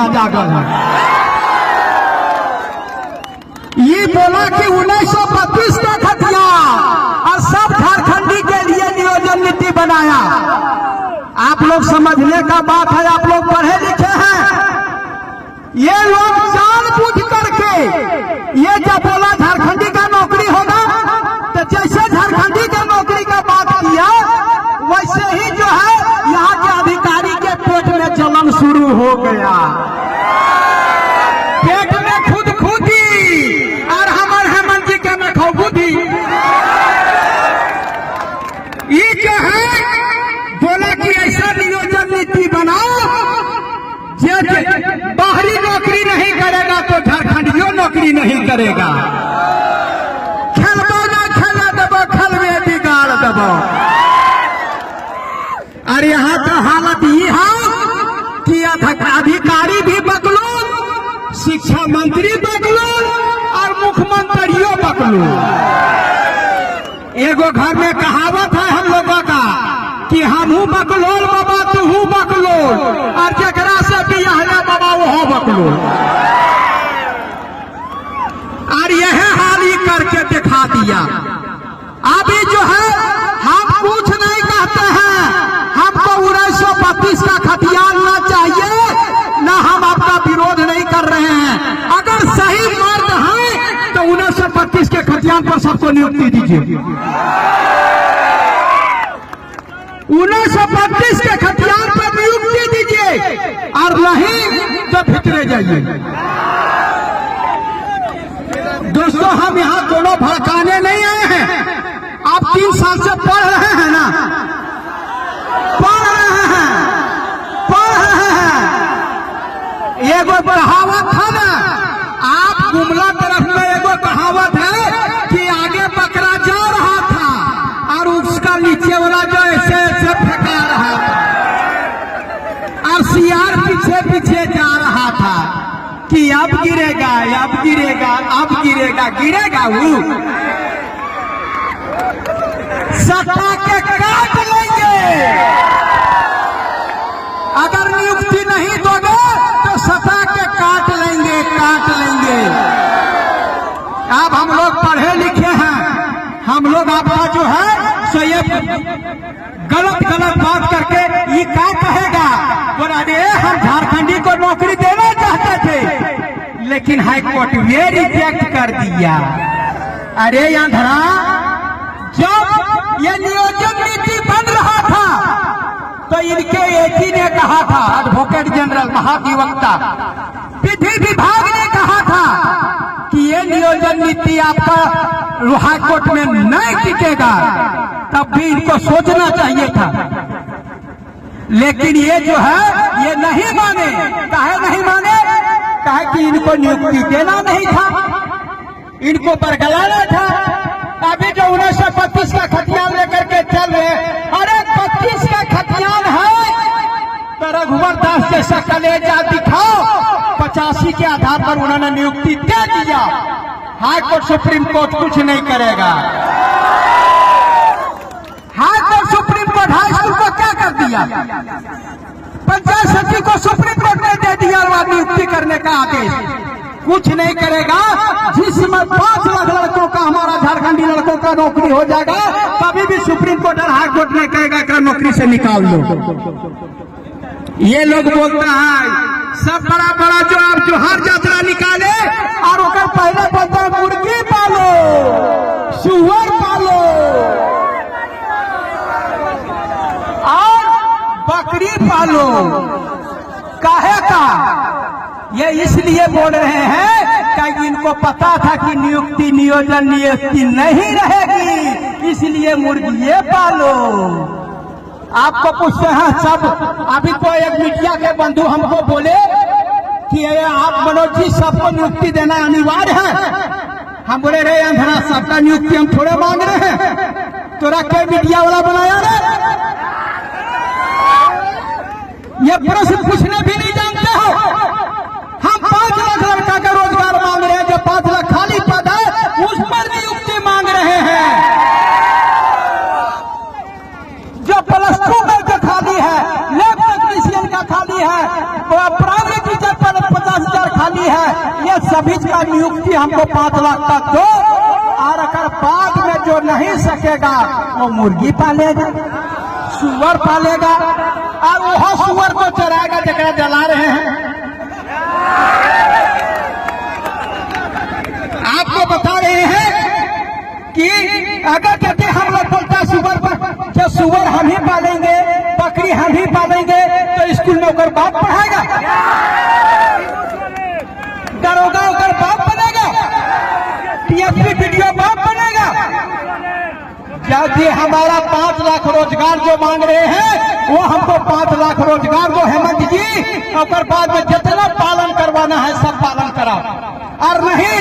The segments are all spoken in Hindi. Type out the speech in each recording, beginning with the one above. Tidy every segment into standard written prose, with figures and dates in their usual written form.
बढ़िया जागल है। ये बोला कि 1932 का खतिया और सब झारखंडी के लिए नियोजन नीति बनाया। आप लोग समझने का बात है, आप लोग पढ़े लिखे हैं। ये लोग जानबूझ करके ये जब बोला झारखंडी का नौकरी होगा, तो जैसे झारखंडी का नौकरी का बात किया, वैसे ही जो है यहाँ के अधिकारी के पेट में जलन शुरू हो गया। पेट में खुद खुदी और हमारे हेमंत जी के में खौबुदी। ये जो है बोला कि ऐसा नियोजन नीति बनाओ, बाहरी नौकरी नहीं करेगा तो झारखंडियों नौकरी नहीं करेगा। खेलबो ना खेला दबो, खेल में बिगाड़ दबो। और यहाँ का हालत ये है कि अधिकारी भी बकलोल, शिक्षा मंत्री बकलोल और मुख्यमंत्रियों बकलोल। एगो घर में कहावत है हम लोगों का कि हम हूँ बकलोल बाबा, तू हूँ बकलोल, और जकरा से बियाह है बाबा वो हो बकलोल। और यह हाल ही करके दिखा दिया। अभी जो है हम कुछ नहीं कहते हैं, हमको 1932 का खतियान ना चाहिए, ना हम आपका विरोध नहीं कर रहे हैं। अगर सही मर्द हैं तो 1932 के खतियान पर सबको नियुक्ति दीजिए। 1932 के खतियान पर नियुक्ति दीजिए, और नहीं तो भितरे जाइए। दोस्तों, हम यहाँ दोनों भड़काने नहीं आए हैं। आप 3 साल से पढ़ रहे हैं ना, पढ़ रहे हैं। एगो कहावत है ना, आप गुमला तरफ में एगो कहावत है कि आगे बकरा जा रहा था और उसका नीचे वाला जो ऐसे ऐसे फेंका रहा था, और सियार पीछे पीछे जा रहा था कि अब गिरेगा, अब गिरेगा, अब गिरेगा। गिरेगा वो सटा के काट लेंगे। अगर नियुक्ति नहीं दोगे तो सटा के काट लेंगे, काट लेंगे। अब हम लोग पढ़े लिखे हैं, हम लोग आपका जो है सो ये गलत गलत बात करके ये क्या कहेगा, बोला अरे हम झारखंडी को नौकरी देना चाहते थे, लेकिन हाई कोर्ट ये रिजेक्ट कर दिया। अरे आंध्रा, जब ये नियोजन नीति बन रहा था तो इनके एक ही ने कहा था, एडवोकेट जनरल महाधिवक्ता विधि विभाग ने कहा था कि ये नियोजन नीति आपका हाई कोर्ट में नहीं टिकेगा, तब भी इनको सोचना चाहिए था। लेकिन ये जो है ये नहीं माने। काहे नहीं माने? काहे कि इनको नियुक्ति देना नहीं था, इनको बरगलाना था। अभी जो 1932 का खतियान लेकर के चल रहे, अरे 32 का खतियान है तो रघुवर दास जैसा कलेजा दिखाओ। 85 के आधार पर उन्होंने नियुक्ति दे दिया। हाई कोर्ट सुप्रीम कोर्ट कुछ नहीं करेगा। High court supreme court high school को क्या कर दिया? पंचायत सचिव को सुप्रीम कोर्ट ने दे दिया नियुक्ति करने का आदेश। कुछ नहीं करेगा। जिसमें 5 लाख लड़कों का, हमारा झारखंडी लड़कों का नौकरी हो जाएगा, तभी भी सुप्रीम कोर्ट और हाई कोर्ट ने कहेगा कि नौकरी से निकाल लो। ये लोग बोलता है सब बड़ा बड़ा जो आप जोहार यात्रा निकाले और ओकर पहले बोलता है मुर्गी पालो, सुअर पालो और बकरी पालो। काहे का? ये इसलिए बोल रहे हैं कि इनको पता था कि नियुक्ति नियोक्ति नहीं रहेगी, इसलिए मुर्गी पालो। आपको पूछते हैं सब। अभी तो एक मीडिया के बंधु हमको बोले कि आप मनोज जी सबको नियुक्ति देना अनिवार्य है। हम बोले रे अंधरा, सबका नियुक्ति हम थोड़े मांग रहे हैं, तोरा क्या मीडिया वाला बनाया रे? ये प्रश्न पूछने भी नहीं जानते हो। हम 5 लाख लड़का का रोजगार मांग रहे हैं, जो 5 लाख खाली पद है उस पर नियुक्ति मांग रहे हैं। जो +2 में जो खाली है, लैब टेक्नीशियन का खाली है, प्राइवेट टीचर पर सभी का नियुक्ति हमको 5 लाख तक दो, और अगर बाद में जो नहीं सकेगा वो मुर्गी पालेगा, सुअर पालेगा, और वह सुअर को चराएगा जगह जला रहे हैं। आपको बता रहे हैं कि अगर कहते हम लोग बोलता सुअर पर, जो सुअर हम ही पालेंगे, बकरी हम ही पालेंगे, तो स्कूल में ओकर बाप पढ़ाएगा, दरोगा ओकर बाप बनेगा, टीएसपी वीडियो बाप बनेगा। जब ये हमारा 5 लाख रोजगार जो मांग रहे हैं, वो हमको 5 लाख रोजगार दो हेमंत जी, और बाद में जितना पालन करवाना है सब पालन कराओ, और नहीं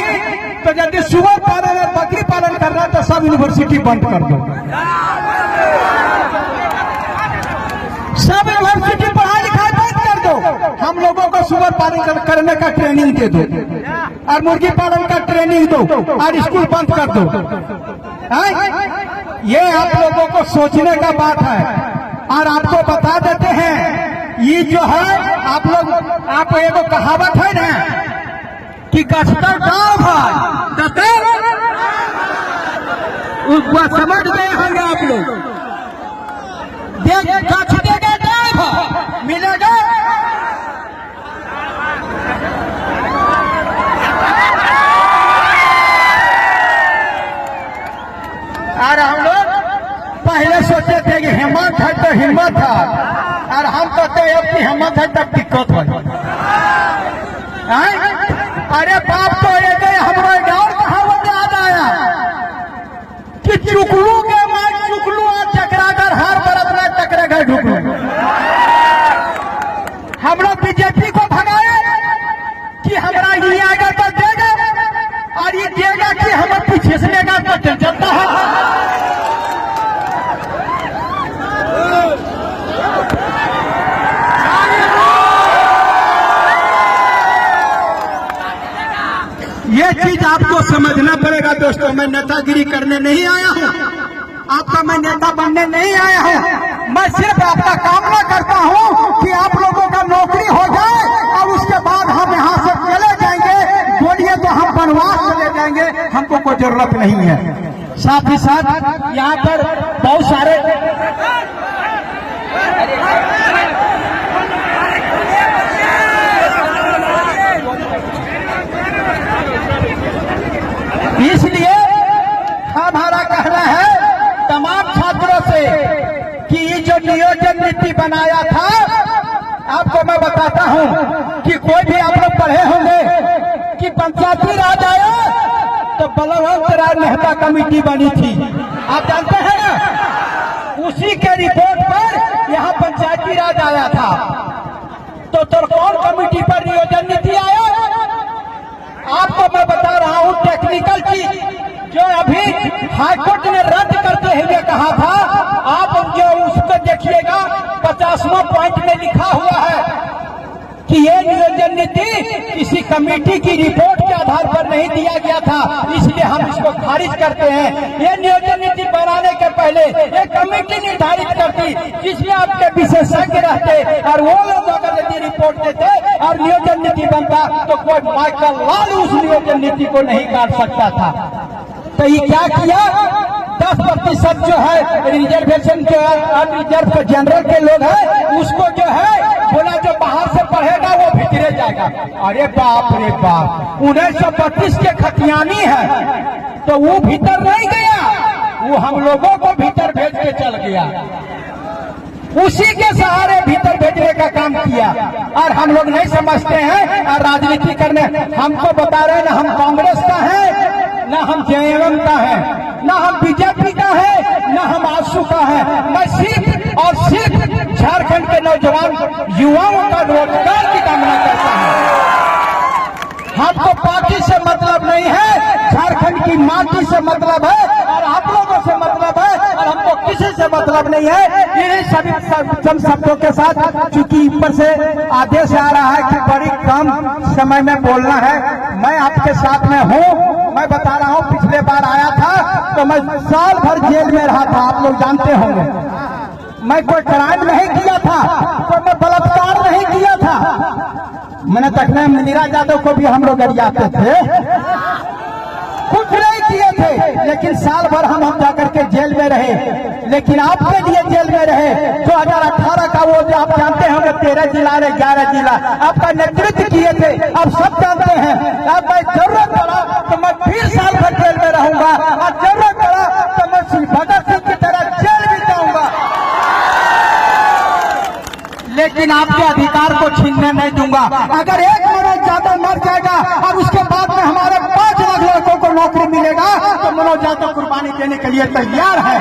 तो यदि सुअर पालन और बकरी पालन करना है तो सब यूनिवर्सिटी बंद कर दो, सब यूनिवर्सिटी पढ़ाई लिखाई बंद कर दो, हम लोगों को सुअर पालन करने का ट्रेनिंग दे दो, और मुर्गी पालन का ट्रेनिंग दो, और स्कूल बंद कर दो। ये आप लोगों को सोचने का बात है। और आपको बता देते हैं, ये जो है आप लोग, आप एगो कहावत है ना कि गछतर गाँव है, उसको समझ गए होंगे आप लोग, गछ देगा गाँव है, मिलेगा और हम लोग पहले सोचते थे कि हिम्मत है तो हिम्मत है, और हम कहते हैं अब की हिम्मत है तब दिक्कत है। अरे बाप तो एक हमारे गाँव कहावत याद आया कि चुकलू के मार चुकलू और चक्रागर हर बरत में टकरे गए ढुकलू। हम लोग बीजेपी को भगाए कि हमारा ये आगे तो देगा, और ये देगा कि हमें पीछे से लेगा तो चलता है। ये चीज आपको समझना पड़ेगा दोस्तों। मैं नेतागिरी करने नहीं आया हूँ, आपका मैं नेता बनने नहीं आया हूँ। मैं सिर्फ आपका कामना करता हूँ कि आप लोगों का नौकरी हो जाए और उसके बाद हम यहाँ से चले जाएंगे। बोलिए तो हम वनवास चले जाएंगे, हमको कोई जरूरत नहीं है। साथ ही साथ यहाँ पर बहुत सारे इसलिए हमारा कहना है तमाम छात्रों से कि ये जो नियोजन नीति बनाया था, आपको मैं बताता हूं कि कोई भी आप लोग पढ़े होंगे कि पंचायती राज आया तो बलवंत राय मेहता कमेटी बनी थी, आप जानते हैं ना। उसी के रिपोर्ट पर यहाँ पंचायती राज आया था। तो कौन कमेटी पर नियोजन नीति आया? आपको मैं बता रहा हूं टेक्निकल चीज जो अभी हाईकोर्ट ने रद्द करते हुए कहा था। आप जो उसको देखिएगा 50वां पॉइंट में लिखा हुआ है कि ये नियोजन नीति किसी कमेटी की रिपोर्ट के आधार पर नहीं दिया गया था, इसलिए हम इसको खारिज करते हैं। ये नियोजन नीति बनाने के पहले एक कमेटी निर्धारित करती जिसमें आपके विशेषज्ञ रहते, और वो लोग अगर यदि रिपोर्ट देते और नियोजन नीति बनता तो कोई माइकल लाल उस नियोजन नीति को नहीं काट सकता था। तो ये क्या किया, 10% जो है रिजर्वेशन जो है अनरिजर्व जनरल के लोग हैं उसको जो है बोला जो बाहर से पढ़ेगा वो भीतरे जाएगा। अरे बाप रे बाप, 1932 के खतियानी है तो वो भीतर नहीं गया, वो हम लोगों को भीतर भेज के चल गया। उसी के सहारे भीतर भेजने का काम किया, और हम लोग नहीं समझते हैं और राजनीति करने। हमको बता रहे ना हम कांग्रेस का है, ना हम जेएमएम का है, ना हम बीजेपी का है, ना हम आजसू का है। मैं सिर्फ और सिर्फ झारखंड के नौजवान युवाओं का रोजगार की कामना करता हूँ। हमको पार्टी से मतलब नहीं है, झारखंड की माटी से मतलब है, और आप लोगों से मतलब है, और हमको किसी से मतलब नहीं है। ये सभी चंद शब्दों के साथ, चूंकि ऊपर से आदेश आ रहा है कि बड़ी कम समय में बोलना है, मैं आपके साथ में हूँ। मैं बता रहा हूँ पिछले बार आया था तो मैं साल भर जेल में रहा था, आप लोग जानते होंगे। मैं कोई क्राइम नहीं किया था, कोई मैं बलात्कार नहीं किया था, मैंने तकने नीरज यादव को भी हम लोग गरियाते थे, कुछ नहीं किए थे, लेकिन साल भर हम जाकर के जेल में रहे। लेकिन आपके लिए जेल में रहे 2018 का वो जो आप जानते हैं, हम 13 जिला रहे 11 जिला आपका नेतृत्व किए थे, आप सब जानते हैं। अब मैं जरूरत पड़ा तो मैं फिर साल भर जेल में रहूंगा, और जरूरत पड़ा तो मैं श्री भगत सिंह की तरह जेल भी जाऊंगा, लेकिन आपके अधिकार को छीनने नहीं दूंगा। अगर एक मनोज यादव मर जाएगा और उसके बाद में हमारे 5 लाख लड़कों को नौकरी मिलेगा तो मनोज यादव कुर्बानी देने के लिए तैयार है।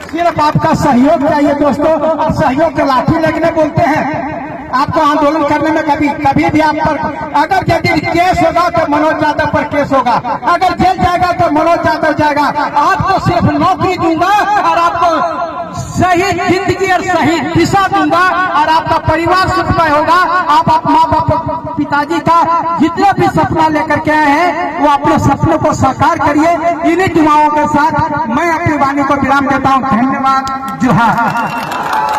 सिर्फ आपका सहयोग चाहिए दोस्तों, और सहयोग के लाठी लगने बोलते हैं। आपको आंदोलन करने में कभी भी आप पर अगर यदि केस होगा तो मनोज यादव पर केस होगा, अगर जेल जाएगा तो मनोज यादव जाएगा। आपको सिर्फ नौकरी दूंगा और आपको सही जिंदगी और सही दिशा दूंगा, और आपका परिवार सुखमय होगा। आप माँ बाप पिताजी का जितने भी सपना लेकर के आए हैं वो अपने सपनों को साकार करिए। इन्हीं दुआओं के साथ मैं अपनी वाणी को विराम देता हूँ। धन्यवाद। जोहार।